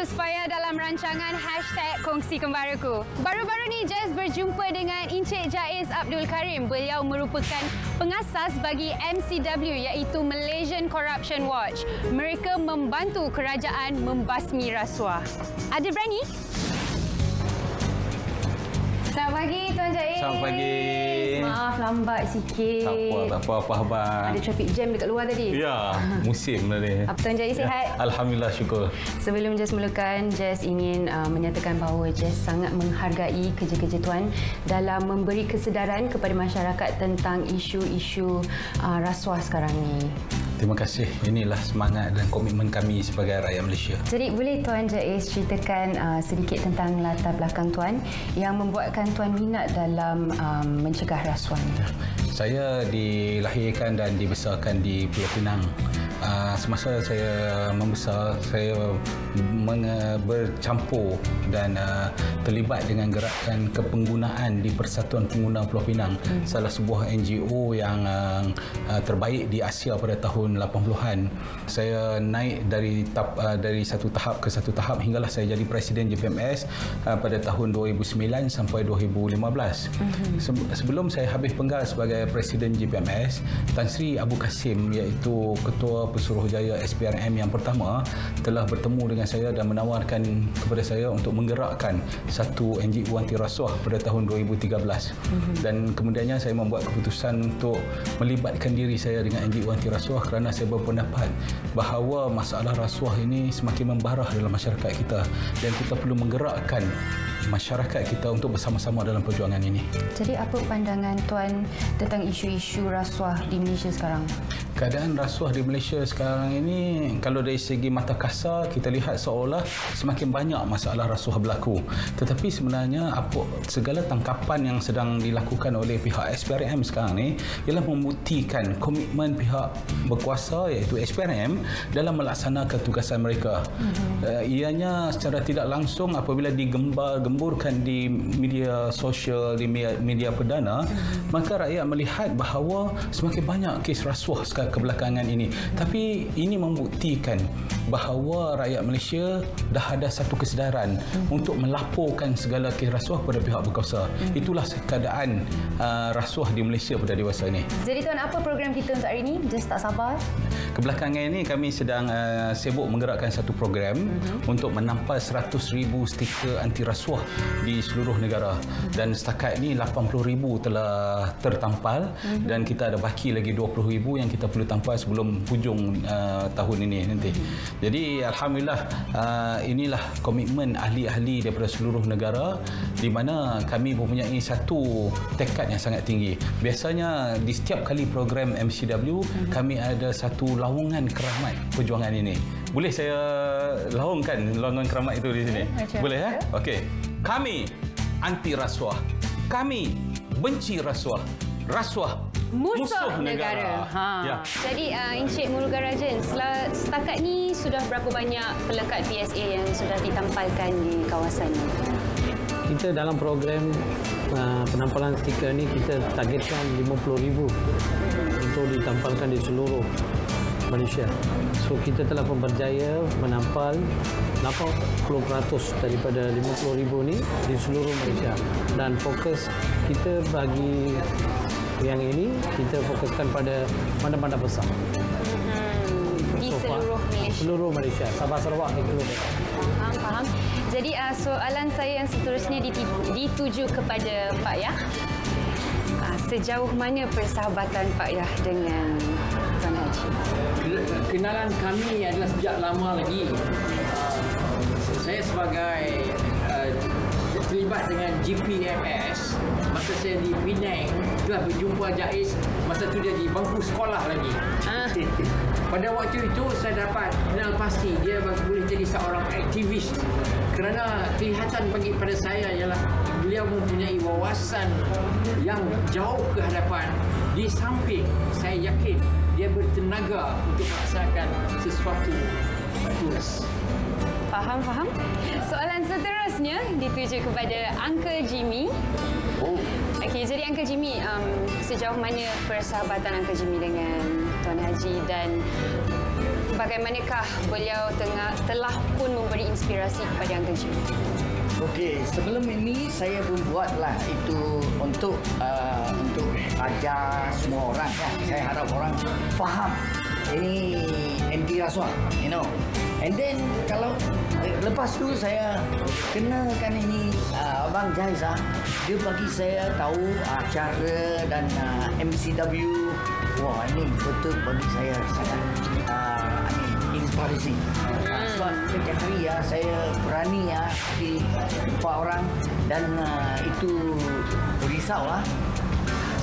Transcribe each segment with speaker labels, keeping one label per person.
Speaker 1: Gus Payah dalam rancangan #Kongsi Kembaraku. Baru-baru ni Jazz berjumpa dengan Encik Jaiz Abdul Karim. Beliau merupakan pengasas bagi MCW iaitu Malaysian Corruption Watch. Mereka membantu kerajaan membasmi rasuah. Ada berani? Selamat pagi Tuan Jaiz.
Speaker 2: Selamat pagi.
Speaker 1: Maaf lambat sikit.
Speaker 2: Tak apa abang.
Speaker 1: Ada traffic jam dekat luar tadi.
Speaker 2: Ya, musim tadi.
Speaker 1: Apa Tuan Jaiz sihat?
Speaker 2: Alhamdulillah, syukur.
Speaker 1: Sebelum Jazz mulakan, Jazz ingin menyatakan bahawa Jazz sangat menghargai kerja-kerja Tuan dalam memberi kesedaran kepada masyarakat tentang isu-isu rasuah sekarang ni.
Speaker 2: Terima kasih. Inilah semangat dan komitmen kami sebagai rakyat Malaysia.
Speaker 1: Jadi boleh Tuan Jaiz ceritakan sedikit tentang latar belakang Tuan yang membuatkan Tuan minat dalam mencegah rasuah ni?
Speaker 2: Saya dilahirkan dan dibesarkan di Pulau Pinang. Semasa saya membesar, saya bercampur dan terlibat dengan gerakan kepenggunaan di Persatuan Pengguna Pulau Pinang, salah sebuah NGO yang terbaik di Asia pada tahun 80-an. Saya naik dari satu tahap ke satu tahap hinggalah saya jadi Presiden JPMS pada tahun 2009 sampai 2015. Sebelum saya habis penggal sebagai Presiden JPMS, Tan Sri Abu Kasim iaitu Ketua Pesuruhjaya SPRM yang pertama telah bertemu dengan saya dan menawarkan kepada saya untuk menggerakkan satu NGO anti rasuah pada tahun 2013. Dan kemudiannya saya membuat keputusan untuk melibatkan diri saya dengan NGO anti rasuah kerana saya berpendapat bahawa masalah rasuah ini semakin membarah dalam masyarakat kita dan kita perlu menggerakkan masyarakat kita untuk bersama-sama dalam perjuangan ini.
Speaker 1: Jadi apa pandangan Tuan tentang isu-isu rasuah di Malaysia sekarang?
Speaker 2: Keadaan rasuah di Malaysia sekarang ini, kalau dari segi mata kasar, kita lihat seolah semakin banyak masalah rasuah berlaku. Tetapi sebenarnya segala tangkapan yang sedang dilakukan oleh pihak SPRM sekarang ini ialah membuktikan komitmen pihak berkuasa iaitu SPRM dalam melaksanakan tugasan mereka. Ianya secara tidak langsung apabila digembar-gemburkan di media sosial, di media perdana, maka rakyat melihat bahawa semakin banyak kes rasuah kebelakangan ini. Tapi ini membuktikan bahawa rakyat Malaysia dah ada satu kesedaran untuk melaporkan segala kes rasuah pada pihak berkuasa. Itulah keadaan rasuah di Malaysia pada dewasa ini.
Speaker 1: Jadi Tuan, apa program kita untuk hari ini? Just tak sabar.
Speaker 2: Kebelakangan ini kami sedang sibuk menggerakkan satu program untuk menampas 100,000 stiker anti rasuah di seluruh negara. Dan setakat ini 80,000 telah tertampal dan kita ada baki lagi 20,000 yang kita perlu tampal sebelum hujung tahun ini nanti. Jadi alhamdulillah inilah komitmen ahli-ahli daripada seluruh negara di mana kami mempunyai satu tekad yang sangat tinggi. Biasanya di setiap kali program MCW kami ada satu lawangan keramat perjuangan ini. Boleh saya laungkan lawangan keramat itu di sini? Boleh ya? Okey. Kami anti rasuah. Kami benci rasuah. Rasuah musuh negara.
Speaker 1: Ya. Jadi Encik Murugan setakat ni sudah berapa banyak pelekat PSA yang sudah ditampalkan di kawasan ini?
Speaker 3: Kita dalam program penampalan stiker ni kita targetkan 50,000 untuk ditampalkan di seluruh Malaysia. So kita telah pun berjaya menampal 80% daripada 50,000 ni di seluruh Malaysia. Dan fokus kita bagi yang ini kita fokuskan pada mana-mana besar.
Speaker 1: Di seluruh Malaysia.
Speaker 3: Seluruh Malaysia, Sabah Sarawak itu.
Speaker 1: Faham. Jadi soalan saya yang seterusnya dituju kepada Pak Yah. Sejauh mana persahabatan Pak Yah dengan Tuan Haji?
Speaker 4: Kenalan kami adalah sejak lama lagi. Saya sebagai terlibat dengan GPMS masa saya di Penang, telah berjumpa Jaiz masa tu dia di bangku sekolah lagi. Pada waktu itu saya dapat kenal pasti dia boleh jadi seorang aktivis kerana kelihatan bagi pada saya ialah beliau mempunyai wawasan yang jauh ke hadapan. Di samping saya yakin dia bertenaga untuk melaksanakan sesuatu tugas.
Speaker 1: Faham. Soalan seterusnya dituju kepada Uncle Jimmy. Okey, jadi Uncle Jimmy, sejauh mana persahabatan Uncle Jimmy dengan Tuan Haji dan bagaimanakah beliau telah pun memberi inspirasi kepada yang kerja?
Speaker 5: Okey, sebelum ini saya pun buatlah itu untuk ajar semua orang. Saya harap orang faham ini anti rasuah, And then kalau lepas tu saya kenakan ini Abang Jais, dia bagi saya tahu cara dan MCW. Wah, ini betul bagi saya sangat inspirasi. Sebab setiap hari saya berani jumpa orang dan itu risau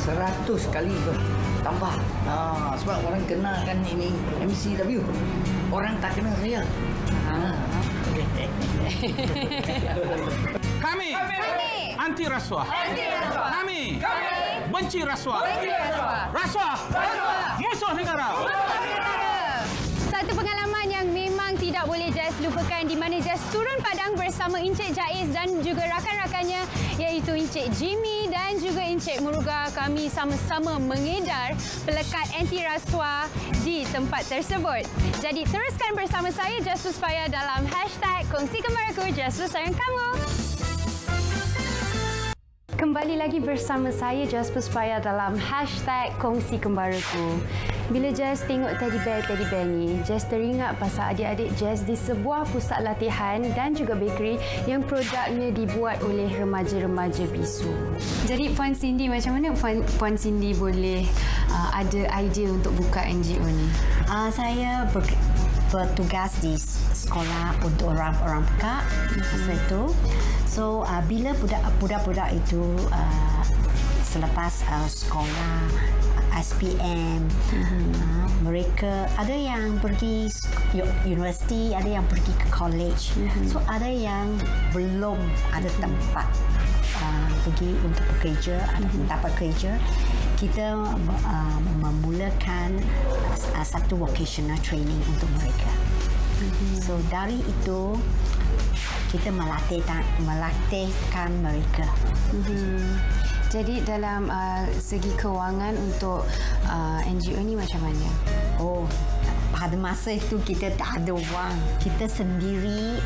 Speaker 5: 100 kali tambah. Sebab orang kenakan ini MCW. Orang tak kenal saya.
Speaker 6: Kami anti rasuah. Kami benci rasuah. Rasuah musuh negara.
Speaker 1: Satu pengalaman yang memang tidak boleh Jazz lupakan di mana Jazz turun padang bersama Encik Jais dan juga rakan-rakannya iaitu Encik Jimmy dan juga Encik Muruga. Kami sama-sama mengedar pelekat anti rasuah di tempat tersebut. Jadi teruskan bersama saya Jazz Puspaya dalam #Kongsi Kembaraku Jazz sayang kamu. Kembali lagi bersama saya Jazz Puspaya dalam #Kongsi Kembaraku. Bila Jazz tengok teddy bear ni, Jazz teringat pasal adik-adik Jazz di sebuah pusat latihan dan juga bakery yang produknya dibuat oleh remaja-remaja bisu. Jadi Puan Cindy, macam mana Puan Cindy boleh ada idea untuk buka NGO ni?
Speaker 7: Saya bertugas di sekolah untuk orang-orang pekak masa itu. So bila budak-budak itu selepas sekolah SPM, mereka ada yang pergi universiti, ada yang pergi ke college. So ada yang belum ada tempat pergi untuk bekerja atau mendapat kerja. Kita memulakan satu vocational training untuk mereka. So dari itu kita melatihkan mereka.
Speaker 1: Jadi dalam segi kewangan untuk NGO ni macam mana?
Speaker 7: Oh, pada masa itu kita tak ada wang. Kita sendiri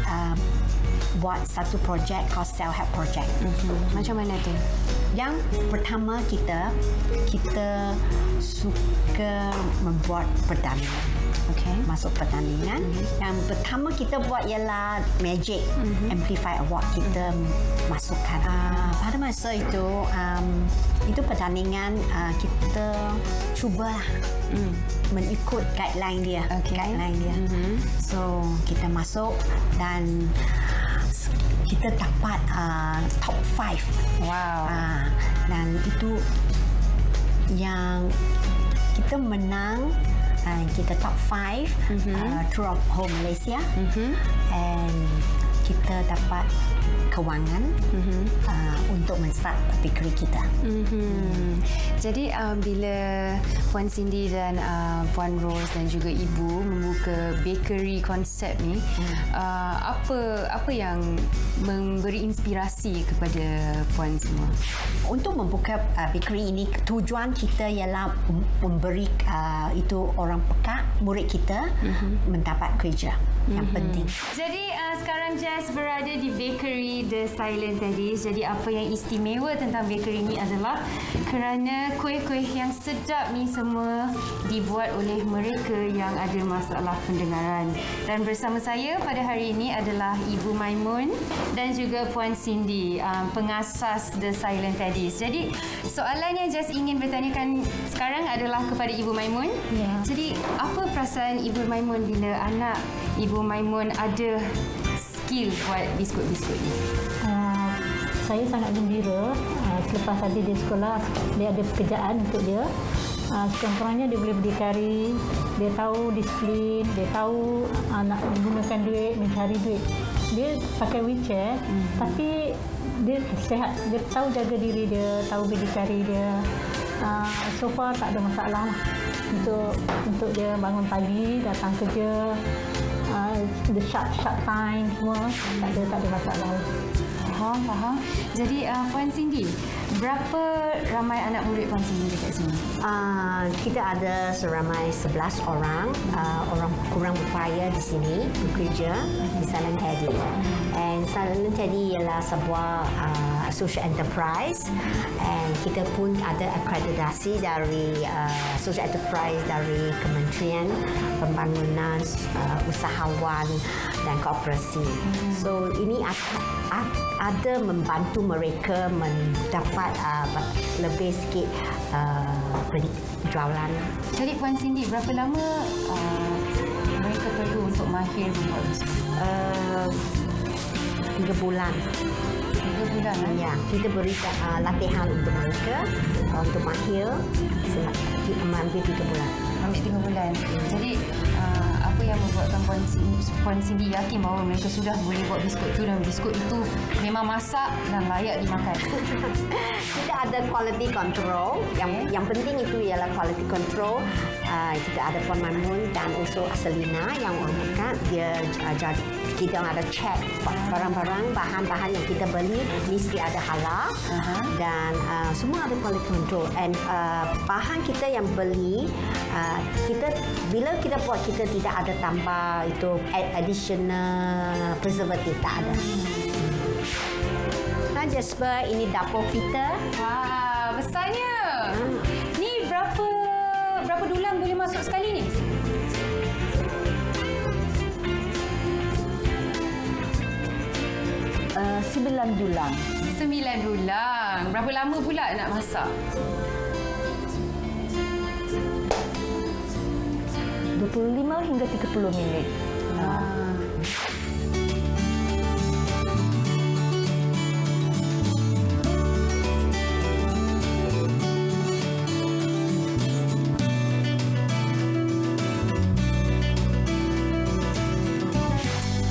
Speaker 7: buat satu projek called Self-Help Project.
Speaker 1: Macam mana tu?
Speaker 7: Yang pertama kita suka membuat pertandingan.
Speaker 1: Okay.
Speaker 7: Masuk pertandingan. Yang pertama kita buat ialah Magic Amplify Award. Kita masukkan. Pada masa itu pertandingan kita cubalah mengikut guideline dia. So kita masuk dan kita dapat top 5.
Speaker 1: Wow.
Speaker 7: Dan itu yang kita menang. Kita top 5 throughout whole Malaysia. And kita dapat kewangan untuk men-start bakery kita.
Speaker 1: Jadi bila Puan Cindy dan Puan Rose dan juga Ibu membuka bakery konsep ni, apa yang memberi inspirasi kepada Puan semua?
Speaker 7: Untuk membuka bakery ini, tujuan kita ialah memberi itu orang pekak, murid kita mendapat kerja. Yang penting.
Speaker 1: Jadi sekarang Jazz berada di bakery The Silent Teddies. Jadi apa yang istimewa tentang bakery ini adalah kerana kuih-kuih yang sedap ni semua dibuat oleh mereka yang ada masalah pendengaran. Dan bersama saya pada hari ini adalah Ibu Maimun dan juga Puan Cindy, pengasas The Silent Teddies. Jadi soalan yang Jazz ingin bertanyakan sekarang adalah kepada Ibu Maimun. Jadi apa perasaan Ibu Maimun bila anak Ibu Maimun ada skill buat biskut-biskut ni?
Speaker 8: Saya sangat gembira selepas tadi di sekolah dia ada pekerjaan untuk dia. Sekurang-kurangnya dia boleh berdikari, dia tahu disiplin, dia tahu nak menggunakan duit, mencari duit. Dia pakai wheelchair tapi dia sihat, dia tahu jaga diri dia, tahu berdikari dia. So far tak ada masalah lah untuk dia bangun pagi, datang kerja, the sharp time semua tak ada masalah.
Speaker 1: Faham. Jadi Puan Cindy, berapa ramai anak murid Puan Cindy dekat sini?
Speaker 7: Kita ada seramai 11 orang, orang kurang berupaya di sini bekerja di Silent Teddy. And Silent Teddy ialah sebuah social enterprise, and kita pun ada akreditasi dari social enterprise dari Kementerian Pembangunan Usahawan dan Koperasi. So ini ada membantu mereka mendapat lebih sikit jualan.
Speaker 1: Jadi Puan Cindy, berapa lama mereka perlu untuk mahir membuat biskut?
Speaker 7: 3 bulan.
Speaker 1: 3 bulan?
Speaker 7: Ya, kita beri latihan untuk mereka untuk mahir ambil 3 bulan.
Speaker 1: Ambil 3 bulan. Jadi apa yang membuatkan Puan Cindy yakin bahawa mereka sudah boleh buat biskut itu dan biskut itu memang masak dan layak dimakan?
Speaker 7: Kita ada quality control. Yang penting itu ialah quality control. Kita ada Puan Maimun dan usul Aselina yang merupakan dia jadi kita ada check barang-barang bahan-bahan yang kita beli mesti ada halal dan semua ada quality control. And bahan kita yang beli kita bila kita buat kita tidak ada tambah itu additional preservative, tak ada. Nah Jasper, ini dapur kita.
Speaker 1: Wah, besarnya. Ni berapa dulang boleh masuk sekali ni?
Speaker 8: Sembilan dulang.
Speaker 1: 9 dulang. Berapa lama pula nak masak?
Speaker 8: 25 hingga 30 minit.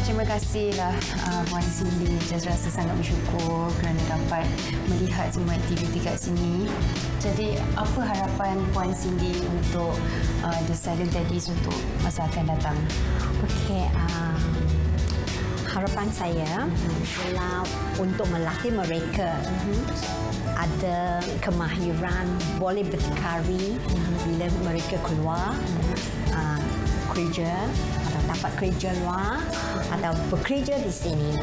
Speaker 1: Terima kasihlah Puan Cindy. Saya rasa sangat bersyukur kerana dapat melihat semua aktiviti kat sini. Jadi apa harapan Puan Cindy untuk The Silent Teddies untuk masa akan datang?
Speaker 7: Okey, harapan saya adalah untuk melatih mereka ada kemahiran boleh berdikari bila mereka keluar kerja atau dapat kerja luar atau bekerja di sini.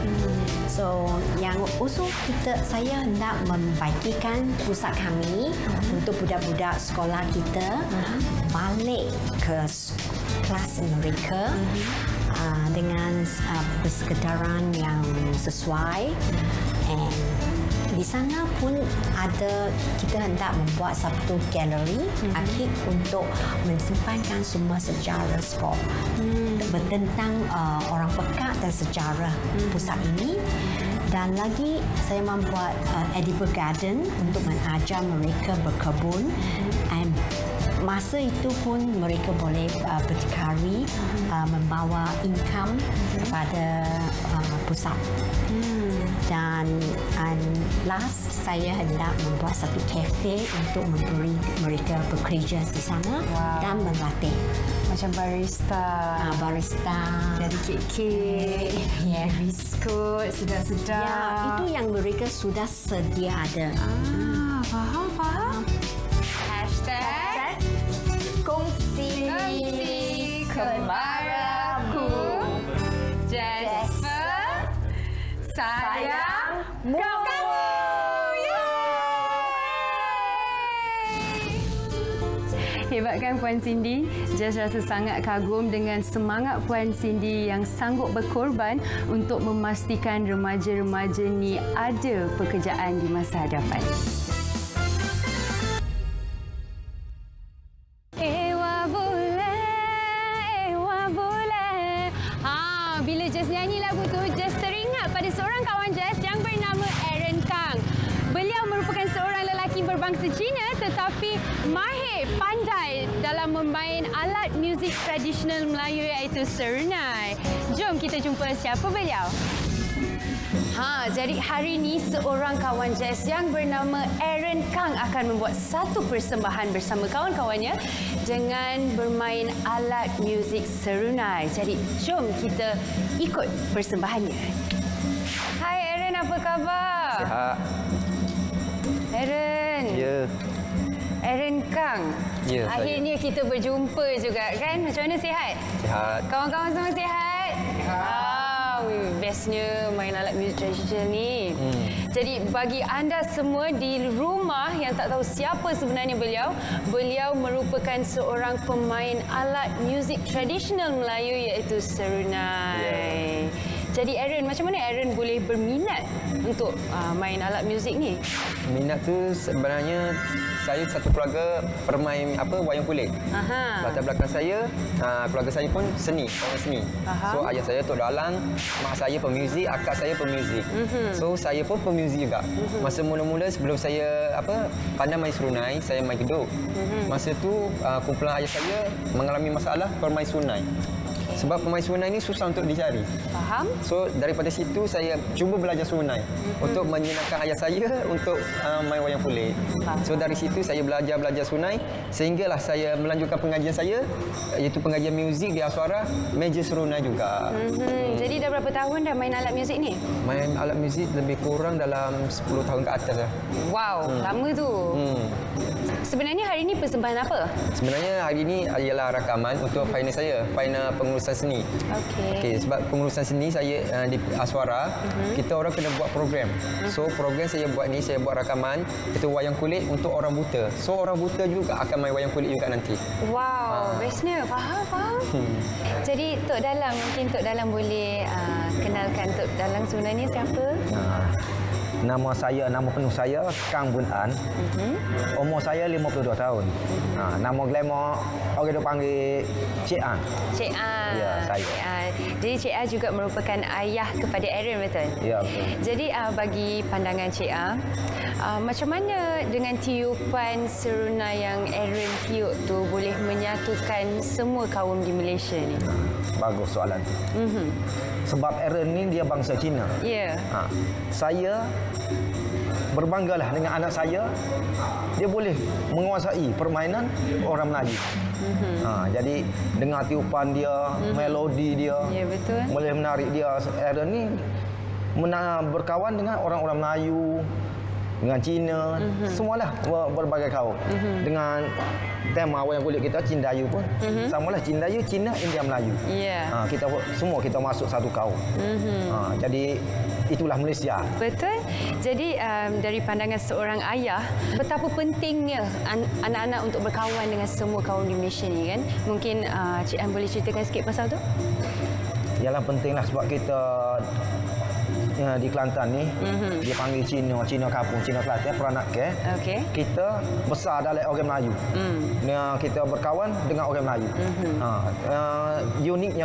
Speaker 7: So yang usul saya hendak membaikikan pusat kami untuk budak-budak sekolah kita balik ke kelas mereka dengan persekitaran yang sesuai. And di sana pun ada kita hendak membuat satu galeri akhir untuk mensimpankan semua sejarah sekolah bertentang orang pekat dan sejarah pusat ini. Dan lagi saya membuat edible garden untuk mengajar mereka berkebun, and masa itu pun mereka boleh berdikari membawa income kepada pusat. Dan last saya hendak membuat satu kafe untuk memberi mereka bekerja di sana dan melatih.
Speaker 1: Macam barista.
Speaker 7: Barista.
Speaker 1: Jadi kek-kek, biskut, sedap-sedap.
Speaker 7: Ya, itu yang mereka sudah sedia ada.
Speaker 1: Faham. Hashtag
Speaker 7: kongsi
Speaker 1: kembaraku. Jasper, sayang kamu. Hebat kan Puan Cindy? Jess rasa sangat kagum dengan semangat Puan Cindy yang sanggup berkorban untuk memastikan remaja-remaja ni ada pekerjaan di masa hadapan. Bila Jess nyanyi lagu tu, Jess teringat pada seorang kawan Jess yang bernama Aaron Kang. Beliau merupakan seorang lelaki berbangsa Cina tetapi mahir, pandai dalam memain alat muzik tradisional Melayu iaitu serunai. Jom kita jumpa siapa beliau. Jadi hari ini seorang kawan Jess yang bernama Aaron Kang akan membuat satu persembahan bersama kawan-kawannya dengan bermain alat muzik serunai. Jadi jom kita ikut persembahannya. Hai Aaron, apa khabar?
Speaker 9: Sihat.
Speaker 1: Aaron.
Speaker 9: Ya.
Speaker 1: Aaron Kang.
Speaker 9: Ya, saya.
Speaker 1: Akhirnya kita berjumpa juga kan? Macam mana, sihat?
Speaker 9: Sihat.
Speaker 1: Kawan-kawan semua sihat? Bestnya main alat muzik tradisional ni. Jadi bagi anda semua di rumah yang tak tahu siapa sebenarnya beliau merupakan seorang pemain alat muzik tradisional Melayu iaitu serunai. Jadi Aaron, macam mana Aaron boleh berminat untuk main alat muzik ni?
Speaker 9: Minat tu sebenarnya saya satu keluarga permain wayang kulit.
Speaker 1: Aha.
Speaker 9: Latar belakang saya, keluarga saya pun seni, orang seni.
Speaker 1: Faham.
Speaker 9: So ayah saya tok dalang, mak saya pemuzik, akak saya pemuzik. So saya pun pemuzik juga. Masa mula-mula sebelum saya pandai main serunai, saya main geduk. Masa tu kumpulan ayah saya mengalami masalah permain serunai. Sebab pemain serunai ni susah untuk dicari.
Speaker 1: Faham?
Speaker 9: So daripada situ saya cuba belajar serunai untuk menyenangkan ayah saya untuk main wayang kulit. So dari situ saya belajar serunai sehinggalah saya melanjutkan pengajian saya iaitu pengajian muzik di Aswara, meja serunai juga.
Speaker 1: Jadi dah berapa tahun dah main alat muzik ni?
Speaker 9: Main alat muzik lebih kurang dalam 10 tahun ke atas lah.
Speaker 1: Wow, lama tu. Sebenarnya hari ni persembahan apa?
Speaker 9: Sebenarnya hari ini ialah rakaman untuk final saya, final pengurusan seni. Okey, sebab pengurusan seni saya di Aswara, kita orang kena buat program. So program saya buat ni, saya buat rakaman itu wayang kulit untuk orang buta. So orang buta juga akan main wayang kulit juga nanti.
Speaker 1: Wow, bestnya. Faham. Jadi Tok Dalang, mungkin Tok Dalang boleh kenalkan Tok Dalang sebenarnya siapa?
Speaker 10: Nama penuh saya Kang Bun An. Umur saya 52 tahun. Nama glamour orang dia panggil Cik An.
Speaker 1: Cik An.
Speaker 10: Ya, saya.
Speaker 1: Cik An. Jadi Cik An juga merupakan ayah kepada Aaron, betul?
Speaker 10: Ya, betul.
Speaker 1: Jadi bagi pandangan Cik An, macam mana dengan tiupan serunai yang Aaron tiup tu boleh menyatukan semua kaum di Malaysia ni?
Speaker 10: Bagus soalan tu. Sebab Aaron ni dia bangsa Cina.
Speaker 1: Ya.
Speaker 10: Saya berbanggalah dengan anak saya. Dia boleh menguasai permainan orang Melayu. Jadi dengar tiupan dia, melodi dia,
Speaker 1: Ya, betul.
Speaker 10: boleh menarik dia. Aaron ni berkawan dengan orang-orang Melayu, dengan Cina, semualah berbagai kaum. Dengan tema wayang kulit kita Cindayu pun samalah, Cindayu, Cina, India, Melayu.
Speaker 1: Ya.
Speaker 10: Kita masuk satu kaum. Jadi itulah Malaysia.
Speaker 1: Betul. Jadi dari pandangan seorang ayah, betapa pentingnya anak-anak untuk berkawan dengan semua kaum di Malaysia ni kan? Mungkin Cik An boleh ceritakan sikit pasal tu?
Speaker 10: Yalah, pentinglah sebab kita di Kelantan ni dia panggil Cina kampung, Cina Kelantan, Peranak ke.
Speaker 1: Okey.
Speaker 10: Kita besar dalam orang Melayu. Kita berkawan dengan orang Melayu. Uniknya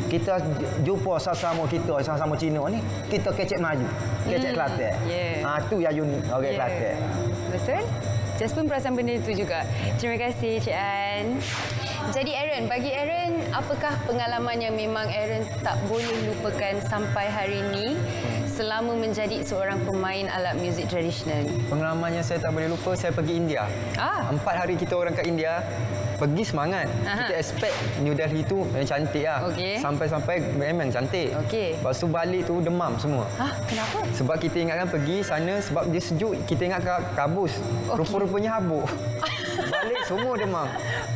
Speaker 10: kita jumpa sesama Cina ni, kita kecek Melayu, kecek Kelantan. Itu yang unik orang Kelantan.
Speaker 1: Betul. Just pun perasan benda itu juga. Terima kasih Cik An. Jadi Aaron, bagi Aaron, apakah pengalaman yang memang Aaron tak boleh lupakan sampai hari ini selama menjadi seorang pemain alat muzik tradisional?
Speaker 9: Pengalaman yang saya tak boleh lupa, saya pergi India. 4 hari kita orang kat India, pergi semangat. Kita expect New Delhi tu cantik lah. Sampai-sampai memang cantik. Lepas tu balik tu demam semua.
Speaker 1: Kenapa?
Speaker 9: Sebab kita ingatkan pergi sana sebab dia sejuk. Kita ingat kabus. Rupa-rupanya habuk. Balik semua demam.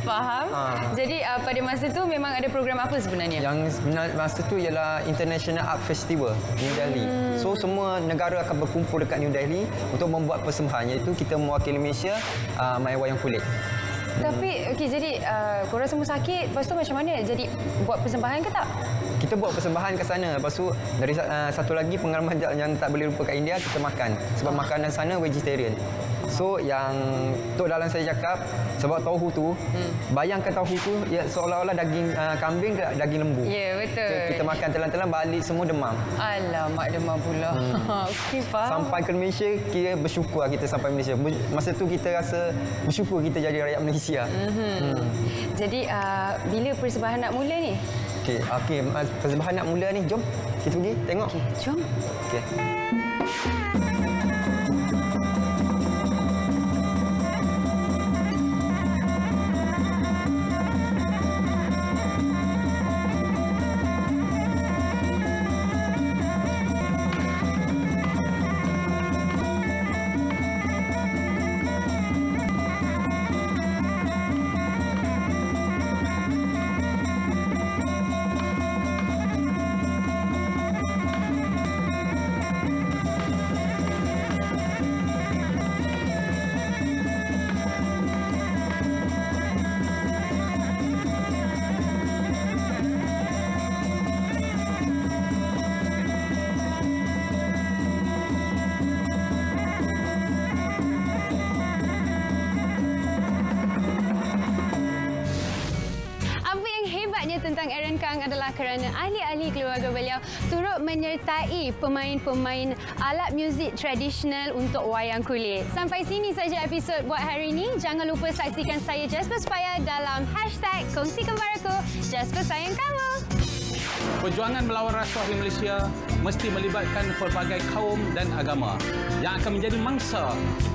Speaker 1: Faham. Jadi pada masa tu memang ada program apa sebenarnya?
Speaker 9: Yang masa tu ialah International Art Festival New Delhi. So semua negara akan berkumpul dekat New Delhi untuk membuat persembahan, iaitu kita mewakili Malaysia main wayang kulit.
Speaker 1: Tapi jadi korang semua sakit, lepas tu macam mana? Jadi buat persembahan ke tak?
Speaker 9: Kita buat persembahan ke sana. Lepas tu dari satu lagi pengalaman yang tak boleh lupa kat India, kita makan. Sebab makanan sana vegetarian. So yang Tok Dalang saya cakap, sebab tauhu tu, bayangkan tauhu tu ya, seolah-olah daging kambing ke daging lembu.
Speaker 1: Ya, betul.
Speaker 9: So, kita makan telan-telan balik semua demam.
Speaker 1: Alamak, demam pula. Okey, faham.
Speaker 9: Sampai ke Malaysia, kita bersyukur kita sampai Malaysia. Masa tu kita rasa bersyukur kita jadi rakyat Malaysia.
Speaker 1: Jadi bila persembahan nak mula ni?
Speaker 9: Okey, persembahan nak mula ni. Jom kita pergi tengok.
Speaker 1: Okey, jom.
Speaker 9: Okey.
Speaker 1: hebatnya tentang Aaron Kang adalah kerana ahli-ahli keluarga beliau turut menyertai pemain-pemain alat muzik tradisional untuk wayang kulit. Sampai sini saja episod buat hari ini. Jangan lupa saksikan saya Jasper Spaya dalam #Kongsikan Baraku. Jasper sayang kamu.
Speaker 6: Perjuangan melawan rasuah di Malaysia mesti melibatkan pelbagai kaum dan agama yang akan menjadi mangsa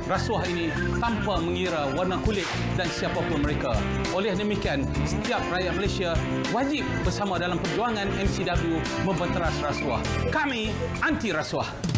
Speaker 6: rasuah ini tanpa mengira warna kulit dan siapapun mereka. Oleh demikian, setiap rakyat Malaysia wajib bersama dalam perjuangan MCW membenteras rasuah. Kami anti rasuah.